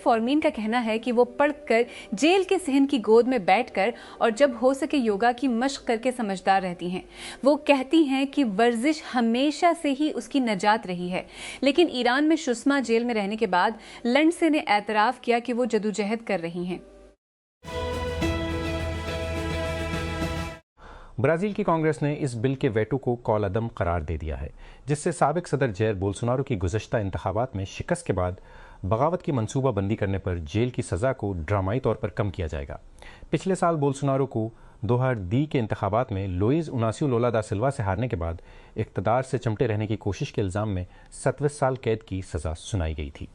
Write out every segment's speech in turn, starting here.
Foreman کا کہنا ہے کہ وہ پڑھ کر جیل کے صحن کی گود میں بیٹھ کر اور جب ہو سکے یوگا کی مشق کر کے سمجھدار رہتی ہیں۔ وہ کہتی ہیں کہ ورزش ہمیشہ سے ہی اس کی نجات رہی ہے، لیکن ایران میں شسما جیل میں رہنے کے بعد لنڈسے نے اعتراف کیا کہ وہ جدوجہد کر رہی ہیں۔ برازیل کی کانگریس نے اس بل کے ویٹو کو کالعدم قرار دے دیا ہے، جس سے سابق صدر جیر بولسونارو کی گزشتہ انتخابات میں شکست کے بعد بغاوت کی منصوبہ بندی کرنے پر جیل کی سزا کو ڈرامائی طور پر کم کیا جائے گا۔ پچھلے سال بولسونارو کو 2010 کے انتخابات میں لوئز اناسیو لولا دا سلوا سے ہارنے کے بعد اقتدار سے چمٹے رہنے کی کوشش کے الزام میں 27 سال قید کی سزا سنائی گئی تھی۔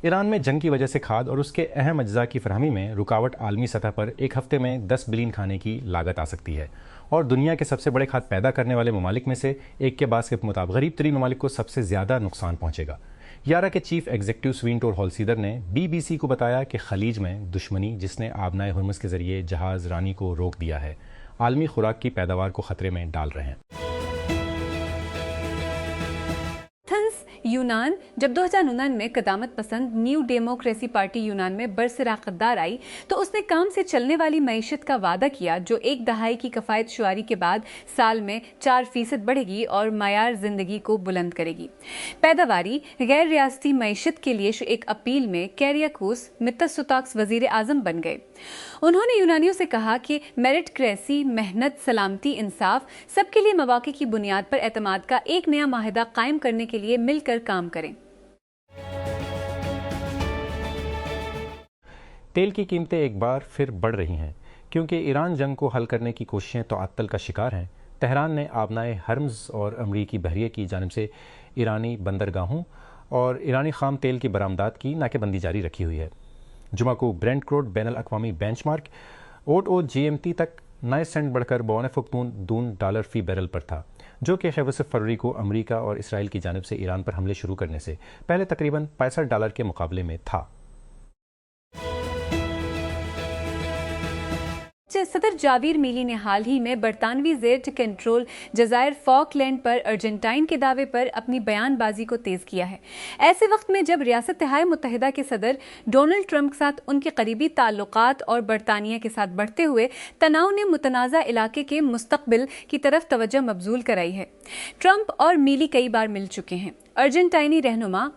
ایران میں جنگ کی وجہ سے کھاد اور اس کے اہم اجزاء کی فراہمی میں رکاوٹ عالمی سطح پر ایک ہفتے میں 10 بلین کھانے کی لاگت آ سکتی ہے، اور دنیا کے سب سے بڑے کھاد پیدا کرنے والے ممالک میں سے ایک کے بعد کے مطابق غریب ترین ممالک کو سب سے زیادہ نقصان پہنچے گا۔ یارا کے چیف ایگزیکٹو سوینٹور ہولسیدر نے BBC کو بتایا کہ خلیج میں دشمنی جس نے آبنائے ہرمز کے ذریعے جہاز رانی کو روک دیا ہے، عالمی خوراک کی پیداوار کو خطرے میں ڈال رہے ہیں۔ یونان جب 2009 میں قدامت پسند نیو ڈیموکریسی پارٹی یونان میں برسر اقتدار آئی تو اس نے کام سے چلنے والی معیشت کا وعدہ کیا جو ایک دہائی کی کفایت شعاری کے بعد سال میں 4% بڑھے گی اور معیار زندگی کو بلند کرے گی۔ پیداواری غیر ریاستی معیشت کے لیے ایک اپیل میں کیریاکوس متسوتاکس وزیر اعظم بن گئے۔ انہوں نے یونانیوں سے کہا کہ میرٹکریسی، محنت، سلامتی، انصاف، سب کے لیے مواقع کی بنیاد پر اعتماد کا ایک نیا معاہدہ قائم کرنے کے لیے مل کر کام کریں۔ تیل کی قیمتیں ایک بار پھر بڑھ رہی ہیں کیونکہ ایران جنگ کو حل کرنے کی کوششیں تعطل کا شکار ہیں۔ تہران نے آبنائے ہرمز اور امریکی بحریے کی جانب سے ایرانی بندرگاہوں اور ایرانی خام تیل کی برآمدات کی ناکہ بندی جاری رکھی ہوئی ہے۔ جمعہ کو برینٹ کروڈ بین الاقوامی بینچ مارک OGMT تک 9 سینٹ بڑھ کر $52 فی بیرل پر تھا، جو کہ 26 فروری کو امریکہ اور اسرائیل کی جانب سے ایران پر حملے شروع کرنے سے پہلے تقریباً $65 کے مقابلے میں تھا۔ صدر جاویر میلی نے حال ہی میں برطانوی زیر کنٹرول جزائر فاک لینڈ پر ارجنٹائن کے دعوے پر اپنی بیان بازی کو تیز کیا ہے، ایسے وقت میں جب ریاستہائے متحدہ کے صدر ڈونلڈ ٹرمپ کے ساتھ ان کے قریبی تعلقات اور برطانیہ کے ساتھ بڑھتے ہوئے تناؤ نے متنازع علاقے کے مستقبل کی طرف توجہ مبذول کرائی ہے۔ ٹرمپ اور میلی کئی بار مل چکے ہیں۔ ارجنٹائنی رہنما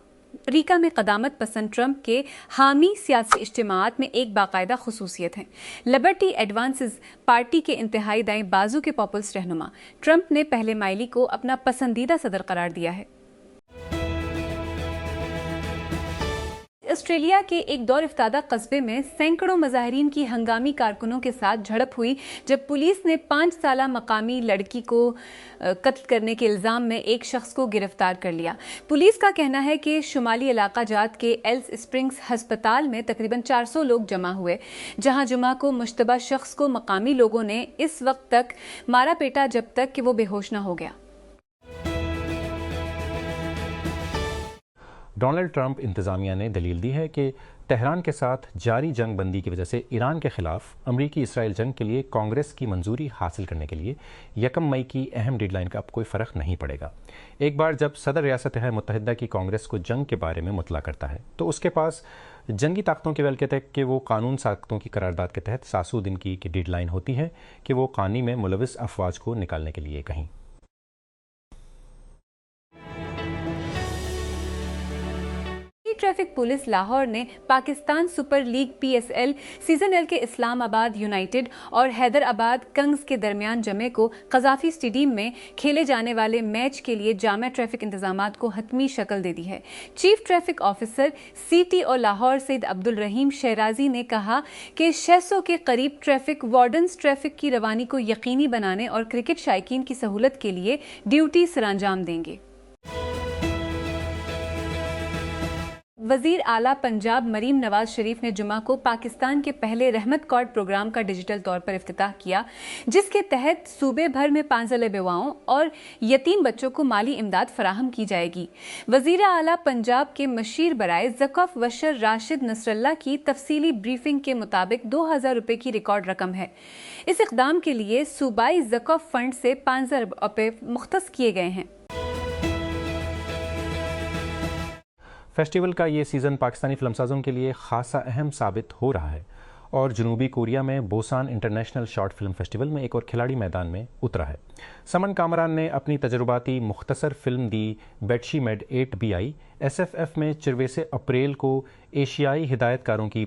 ریکا میں قدامت پسند ٹرمپ کے حامی سیاسی اجتماعات میں ایک باقاعدہ خصوصیت ہے۔ لبرٹی ایڈوانسز پارٹی کے انتہائی دائیں بازو کے پیپلز رہنما ٹرمپ نے پہلے مائلی کو اپنا پسندیدہ صدر قرار دیا ہے۔ آسٹریلیا کے ایک دور افتادہ قصبے میں سینکڑوں مظاہرین کی ہنگامی کارکنوں کے ساتھ جھڑپ ہوئی جب پولیس نے 5 سالہ مقامی لڑکی کو قتل کرنے کے الزام میں ایک شخص کو گرفتار کر لیا۔ پولیس کا کہنا ہے کہ شمالی علاقہ جات کے ایلس اسپرنگز ہسپتال میں تقریباً 400 لوگ جمع ہوئے، جہاں جمعہ کو مشتبہ شخص کو مقامی لوگوں نے اس وقت تک مارا پیٹا جب تک کہ وہ بے ہوش نہ ہو گیا۔ ڈونلڈ ٹرمپ انتظامیہ نے دلیل دی ہے کہ تہران کے ساتھ جاری جنگ بندی کی وجہ سے ایران کے خلاف امریکی اسرائیل جنگ کے لیے کانگریس کی منظوری حاصل کرنے کے لیے 1 مئی کی اہم ڈیڈ لائن کا اب کوئی فرق نہیں پڑے گا۔ ایک بار جب صدر ریاستہائے متحدہ کی کانگریس کو جنگ کے بارے میں مطلع کرتا ہے تو اس کے پاس جنگی طاقتوں کے ویل کے تحت کہ وہ قانون ساختوں کی قرارداد کے تحت 700 دن کی ڈیڈ لائن ہوتی ہے کہ وہ قانی میں ملوث افواج کو نکالنے کے لیے کہیں۔ ٹریفک پولیس لاہور نے Pakistan super league PSL season L کے اسلام آباد یونائیٹڈ اور حیدرآباد کنگز کے درمیان جمعے کو قذافی اسٹیڈیم میں کھیلے جانے والے میچ کے لیے جامع ٹریفک انتظامات کو حتمی شکل دے دی ہے۔ Chief traffic officer CTO Lahore Syed Abdul Rahim Shirazi نے کہا کہ 600 کے قریب ٹریفک وارڈنز ٹریفک کی روانی کو یقینی بنانے اور کرکٹ شائقین کی سہولت کے لیے ڈیوٹی سرانجام دیں گے۔ وزیر اعلیٰ پنجاب مریم نواز شریف نے جمعہ کو پاکستان کے پہلے رحمت کارڈ پروگرام کا ڈیجیٹل طور پر افتتاح کیا، جس کے تحت صوبے بھر میں پانزلہ بیواؤں اور یتیم بچوں کو مالی امداد فراہم کی جائے گی۔ وزیر اعلیٰ پنجاب کے مشیر برائے زکوٰۃ وشر راشد نصر اللہ کی تفصیلی بریفنگ کے مطابق 2000 روپے کی ریکارڈ رقم ہے۔ اس اقدام کے لیے صوبائی زکوٰۃ فنڈ سے 5000 روپے مختص کیے گئے ہیں۔ فیسٹیول کا یہ سیزن پاکستانی فلم سازوں کے لیے خاصا اہم ثابت ہو رہا ہے اور جنوبی کوریا میں Busan international short film festival میں ایک اور کھلاڑی میدان میں اترا ہے۔ سمن کامران نے اپنی تجرباتی مختصر فلم دی بیٹشی میڈ 8BI SFF میں 24 اپریل کو ایشیائی ہدایت کاروں کی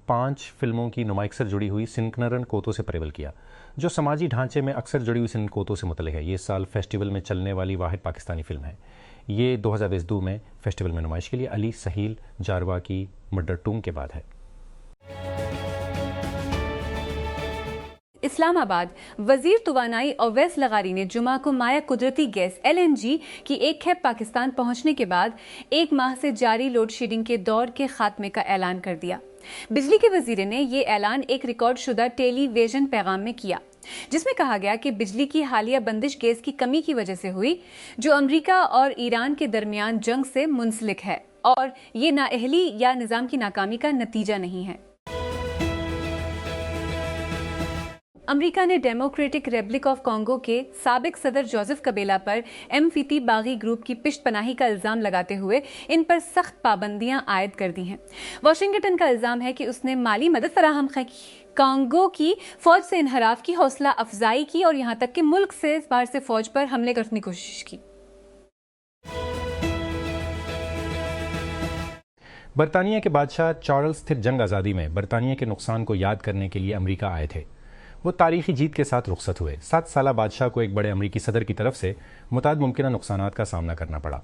پانچ فلموں کی نمائش سے جڑی ہوئی سنکنرن کوتو سے پریول کیا، جو سماجی ڈھانچے میں اکثر جڑی ہوئی سن کوتو سے متعلق ہے۔ یہ سال فیسٹیول میں چلنے والی واحد پاکستانی فلم ہے۔ یہ 2022 میں فیسٹیول میں نمائش کے لیے علی سہیل جاروا کی مرڈر ٹوم کے بعد ہے۔ اسلام آباد وزیر توانائی اویس لغاری نے جمعہ کو مائع قدرتی گیس LNG کی ایک کھیپ پاکستان پہنچنے کے بعد ایک ماہ سے جاری لوڈ شیڈنگ کے دور کے خاتمے کا اعلان کر دیا۔ بجلی کے وزیر نے یہ اعلان ایک ریکارڈ شدہ ٹیلی ویژن پیغام میں کیا، جس میں کہا گیا کہ بجلی کی حالیہ بندش گیس کی کمی کی وجہ سے ہوئی، جو امریکہ اور ایران کے درمیان جنگ سے منسلک ہے، اور یہ نااہلی یا نظام کی ناکامی کا نتیجہ نہیں ہے۔ امریکہ نے ڈیموکریٹک ریپبلک آف کانگو کے سابق صدر جوزف کبیلا پر فیتی باغی گروپ کی پشت پناہی کا الزام لگاتے ہوئے ان پر سخت پابندیاں عائد کر دی ہیں۔ واشنگٹن کا الزام ہے کہ اس نے مالی مدد فراہم کی، کانگو کی فوج سے انحراف کی، حوصلہ افزائی کی اور یہاں تک کہ ملک سے باہر سے فوج پر حملے کرنے کی کوشش کی۔ برطانیہ کے بادشاہ چارلز پھر جنگ آزادی میں برطانیہ کے نقصان کو یاد کرنے کے لیے امریکہ آئے تھے۔ وہ تاریخی جیت کے ساتھ رخصت ہوئے۔ 7 سالہ بادشاہ کو ایک بڑے امریکی صدر کی طرف سے متعدد ممکنہ نقصانات کا سامنا کرنا پڑا،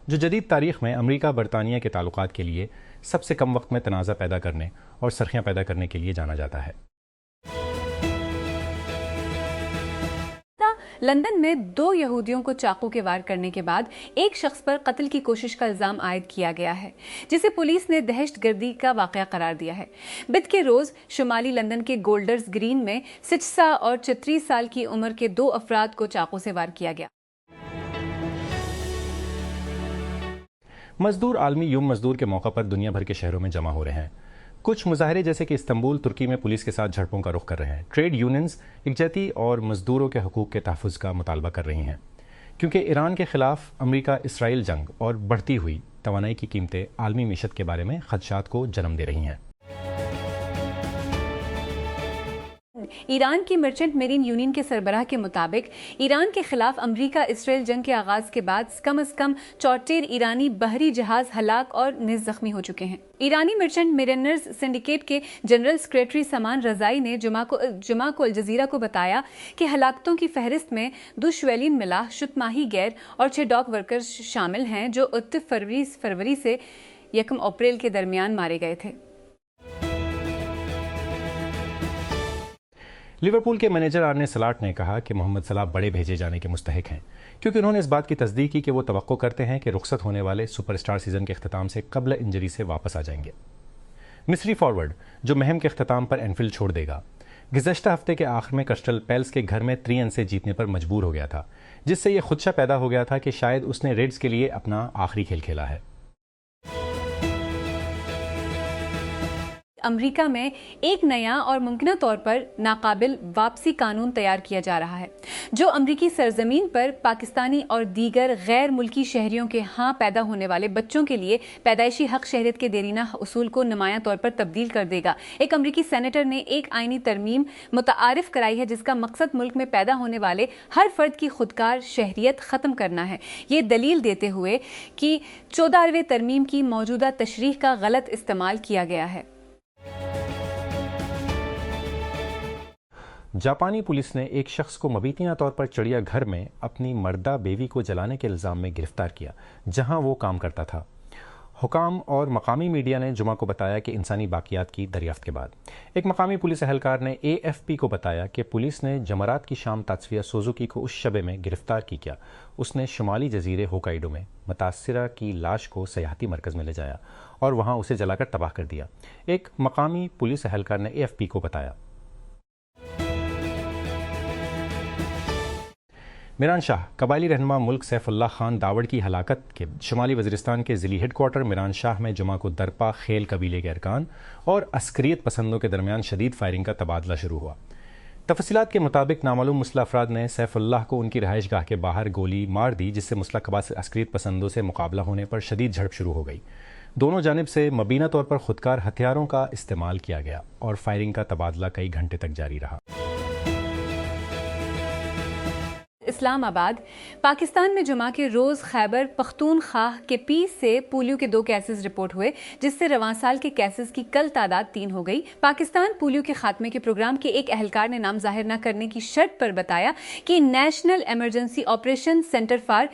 جو جدید تاریخ میں امریکہ برطانیہ کے تعلقات کے لیے سب سے کم وقت میں تنازع پیدا کرنے اور سرخیاں پیدا کرنے کے لیے جانا جاتا ہے۔ لندن میں 2 یہودیوں کو چاقو کے وار کرنے کے بعد ایک شخص پر قتل کی کوشش کا الزام عائد کیا گیا ہے، جسے پولیس نے دہشت گردی کا واقعہ قرار دیا ہے۔ بدھ کے روز شمالی لندن کے گولڈرز گرین میں 36 اور 34 سال کی عمر کے 2 افراد کو چاقو سے وار کیا گیا۔ مزدور عالمی یوم مزدور کے موقع پر دنیا بھر کے شہروں میں جمع ہو رہے ہیں۔ کچھ مظاہرے جیسے کہ استنبول ترکی میں پولیس کے ساتھ جھڑپوں کا رخ کر رہے ہیں۔ ٹریڈ یونینز یکجہتی اور مزدوروں کے حقوق کے تحفظ کا مطالبہ کر رہی ہیں، کیونکہ ایران کے خلاف امریکہ اسرائیل جنگ اور بڑھتی ہوئی توانائی کی قیمتیں عالمی معیشت کے بارے میں خدشات کو جنم دے رہی ہیں۔ ایران کی مرچنٹ میرین یونین کے سربراہ کے مطابق ایران کے خلاف امریکہ اسرائیل جنگ کے آغاز کے بعد کم از کم 74 ایرانی بحری جہاز ہلاک اور نیز زخمی ہو چکے ہیں۔ ایرانی مرچنٹ میرینرز سنڈیکیٹ کے جنرل سیکریٹری سامان رضائی نے جمعہ کو الجزیرہ کو بتایا کہ ہلاکتوں کی فہرست میں 2 شویلین ملاح، شت ماہی گیر اور 6 ڈاک ورکرز شامل ہیں، جو 29 فروری سے 1 اپریل کے درمیان مارے گئے تھے۔ لیورپول کے مینیجر آرنے سلاٹ نے کہا کہ محمد صلاح بڑے بھیجے جانے کے مستحق ہیں، کیونکہ انہوں نے اس بات کی تصدیق کی کہ وہ توقع کرتے ہیں کہ رخصت ہونے والے سپر اسٹار سیزن کے اختتام سے قبل انجری سے واپس آ جائیں گے۔ مصری فارورڈ جو مہم کے اختتام پر اینفیلڈ چھوڑ دے گا، گزشتہ ہفتے کے آخر میں کرسٹل پیلس کے گھر میں 3 سے جیتنے پر مجبور ہو گیا تھا، جس سے یہ خدشہ پیدا ہو گیا تھا کہ شاید اس نے ریڈز کے لیے اپنا آخری کھیل کھیلا ہے۔ امریکہ میں ایک نیا اور ممکنہ طور پر ناقابل واپسی قانون تیار کیا جا رہا ہے، جو امریکی سرزمین پر پاکستانی اور دیگر غیر ملکی شہریوں کے ہاں پیدا ہونے والے بچوں کے لیے پیدائشی حق شہریت کے دیرینہ اصول کو نمایاں طور پر تبدیل کر دے گا۔ ایک امریکی سینیٹر نے ایک آئینی ترمیم متعارف کرائی ہے، جس کا مقصد ملک میں پیدا ہونے والے ہر فرد کی خودکار شہریت ختم کرنا ہے، یہ دلیل دیتے ہوئے کہ 14ویں ترمیم کی موجودہ تشریح کا غلط استعمال کیا گیا ہے۔ جاپانی پولیس نے ایک شخص کو مبینہ طور پر چڑیا گھر میں اپنی مردہ بیوی کو جلانے کے الزام میں گرفتار کیا، جہاں وہ کام کرتا تھا۔ حکام اور مقامی میڈیا نے جمعہ کو بتایا کہ انسانی باقیات کی دریافت کے بعد ایک مقامی پولیس اہلکار نے AFP کو بتایا کہ پولیس نے جمعرات کی شام تاتسویا سوزوکی کو اس شبے میں گرفتار کیا۔ اس نے شمالی جزیرے ہوکائیڈو میں متاثرہ کی لاش کو سیاحتی مرکز میں لے جایا اور وہاں اسے جلا کر تباہ کر دیا، ایک مقامی پولیس اہلکار نے AFP کو بتایا۔ میران شاہ قبائلی رہنما ملک سیف اللہ خان داوڑ کی ہلاکت کے شمالی وزیرستان کے ضلعی ہیڈ کوارٹر میران شاہ میں جمعہ کو درپا خیل قبیلے کے ارکان اور عسکریت پسندوں کے درمیان شدید فائرنگ کا تبادلہ شروع ہوا۔ تفصیلات کے مطابق نامعلوم مسلح افراد نے سیف اللہ کو ان کی رہائش گاہ کے باہر گولی مار دی، جس سے مسلح عسکریت پسندوں سے مقابلہ ہونے پر شدید جھڑپ شروع ہو گئی۔ دونوں جانب سے مبینہ طور پر خودکار ہتھیاروں کا استعمال کیا گیا اور فائرنگ کا تبادلہ کئی گھنٹے تک جاری رہا۔ اسلام آباد پاکستان میں جمعہ کے روز خیبر پختونخوا کے 20 سے پولیو کے 2 کیسز رپورٹ ہوئے، جس سے رواں سال کے کیسز کی کل تعداد 3 ہو گئی۔ پاکستان پولیو کے خاتمے کے پروگرام کے ایک اہلکار نے نام ظاہر نہ کرنے کی شرط پر بتایا کہ national emergency operation centre for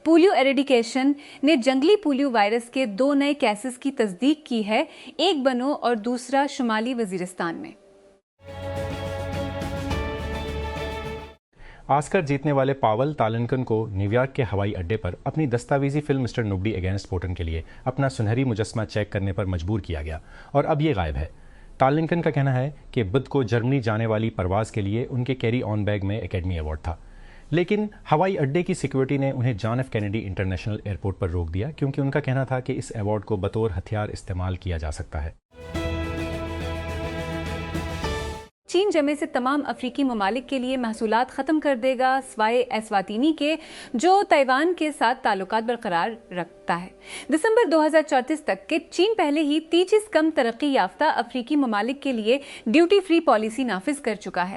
polio eradication نے جنگلی پولیو وائرس کے 2 نئے کیسز کی تصدیق کی ہے، ایک بنو اور دوسرا شمالی وزیرستان میں۔ آسکر جیتنے والے پاول تالنکن کو نیو یارک کے ہوائی اڈے پر اپنی دستاویزی film mister nobody against Putin کے لیے اپنا سنہری مجسمہ چیک کرنے پر مجبور کیا گیا اور اب یہ غائب ہے۔ تالنکن کا کہنا ہے کہ بدھ کو جرمنی جانے والی پرواز کے لیے ان کے کیری آن بیگ میں اکیڈمی ایوارڈ تھا، لیکن ہوائی اڈے کی سیکیورٹی نے انہیں John F Kennedy international airport پر روک دیا کیونکہ ان کا کہنا تھا کہ اس ایوارڈ کو بطور ہتھیار استعمال کیا جا سکتا ہے۔ چین جمعے سے تمام افریقی ممالک کے لیے محصولات ختم کر دے گا سوائے اسواتینی کے، جو تائیوان کے ساتھ تعلقات برقرار رکھتا ہے۔ دسمبر 2034 تک کہ چین پہلے ہی 30 کم ترقی یافتہ افریقی ممالک کے لیے ڈیوٹی فری پالیسی نافذ کر چکا ہے۔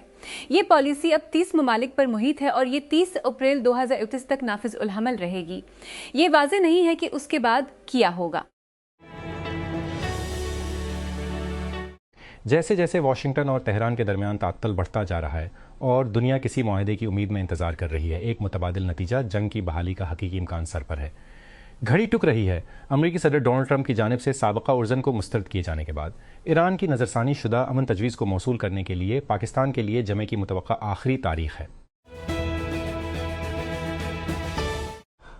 یہ پالیسی اب 30 ممالک پر محیط ہے اور یہ 30 اپریل 2031 تک نافذ العمل رہے گی۔ یہ واضح نہیں ہے کہ اس کے بعد کیا ہوگا۔ جیسے جیسے واشنگٹن اور تہران کے درمیان تعطل بڑھتا جا رہا ہے اور دنیا کسی معاہدے کی امید میں انتظار کر رہی ہے، ایک متبادل نتیجہ جنگ کی بحالی کا حقیقی امکان سر پر ہے۔ گھڑی ٹک رہی ہے۔ امریکی صدر ڈونلڈ ٹرمپ کی جانب سے سابقہ ارزن کو مسترد کیے جانے کے بعد ایران کی نظرثانی شدہ امن تجویز کو موصول کرنے کے لیے پاکستان کے لیے جمعے کی متوقع آخری تاریخ ہے۔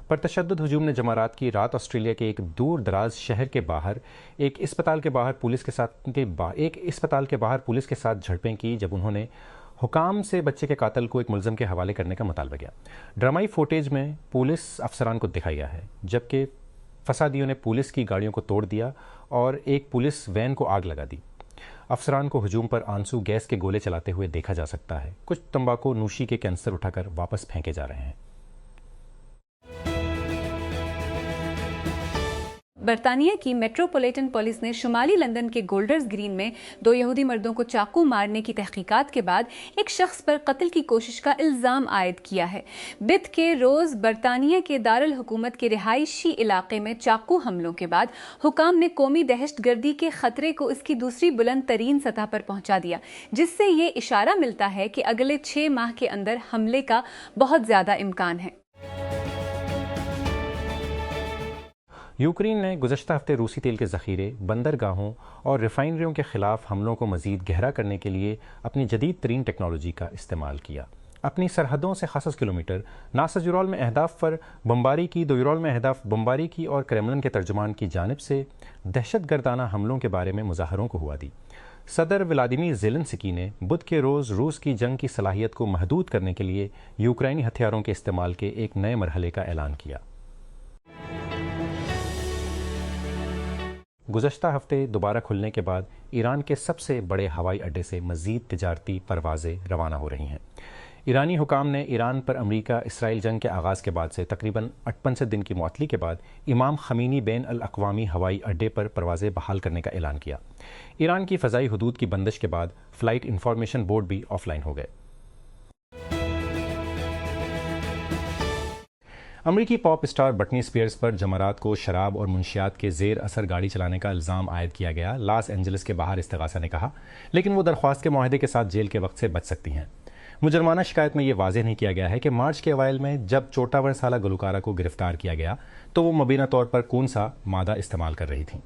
پرتشدد ہجوم نے جمعرات کی رات آسٹریلیا کے ایک دور دراز شہر کے باہر ایک اسپتال کے باہر پولیس کے ساتھ جھڑپیں کی جب انہوں نے حکام سے بچے کے قاتل کو ایک ملزم کے حوالے کرنے کا مطالبہ کیا۔ ڈرامائی فوٹیج میں پولیس افسران کو دکھایا گیا ہے جبکہ فسادیوں نے پولیس کی گاڑیوں کو توڑ دیا اور ایک پولیس وین کو آگ لگا دی۔ افسران کو ہجوم پر آنسو گیس کے گولے چلاتے ہوئے دیکھا جا سکتا ہے۔ کچھ تمباکو نوشی کے کینسر اٹھا کر واپس پھینکے جا رہے ہیں۔ برطانیہ کی میٹروپولیٹن پولیس نے شمالی لندن کے گولڈرز گرین میں 2 یہودی مردوں کو چاقو مارنے کی تحقیقات کے بعد ایک شخص پر قتل کی کوشش کا الزام عائد کیا ہے۔ بدھ کے روز برطانیہ کے دارالحکومت کے رہائشی علاقے میں چاقو حملوں کے بعد حکام نے قومی دہشت گردی کے خطرے کو اس کی دوسری بلند ترین سطح پر پہنچا دیا، جس سے یہ اشارہ ملتا ہے کہ اگلے 6 ماہ کے اندر حملے کا بہت زیادہ امکان ہے۔ یوکرین نے گزشتہ ہفتے روسی تیل کے ذخیرے، بندرگاہوں اور ریفائنریوں کے خلاف حملوں کو مزید گہرا کرنے کے لیے اپنی جدید ترین ٹیکنالوجی کا استعمال کیا۔ اپنی سرحدوں سے خاص کلومیٹر ناسا یورال میں اہداف پر بمباری کی، 2 یورال میں اہداف بمباری کی اور کریملن کے ترجمان کی جانب سے دہشت گردانہ حملوں کے بارے میں مظاہروں کو ہوا دی۔ صدر ولادیمیر زیلنسکی نے بدھ کے روز روس کی جنگ کی صلاحیت کو محدود کرنے کے لیے یوکرائنی ہتھیاروں کے استعمال کے ایک نئے مرحلے کا اعلان کیا۔ گزشتہ ہفتے دوبارہ کھلنے کے بعد ایران کے سب سے بڑے ہوائی اڈے سے مزید تجارتی پروازیں روانہ ہو رہی ہیں۔ ایرانی حکام نے ایران پر امریکہ اسرائیل جنگ کے آغاز کے بعد سے تقریباً 58 دن کی معطلی کے بعد امام خمینی بین الاقوامی ہوائی اڈے پر پروازیں بحال کرنے کا اعلان کیا۔ ایران کی فضائی حدود کی بندش کے بعد فلائٹ انفارمیشن بورڈ بھی آف لائن ہو گئے۔ امریکی پاپ اسٹار برٹنی اسپیئرز پر جمعرات کو شراب اور منشیات کے زیر اثر گاڑی چلانے کا الزام عائد کیا گیا۔ لاس اینجلس کے باہر استغاثہ نے کہا، لیکن وہ درخواست کے معاہدے کے ساتھ جیل کے وقت سے بچ سکتی ہیں۔ مجرمانہ شکایت میں یہ واضح نہیں کیا گیا ہے کہ مارچ کے اوائل میں جب 64 سالہ گلوکارہ کو گرفتار کیا گیا تو وہ مبینہ طور پر کون سا مادہ استعمال کر رہی تھیں۔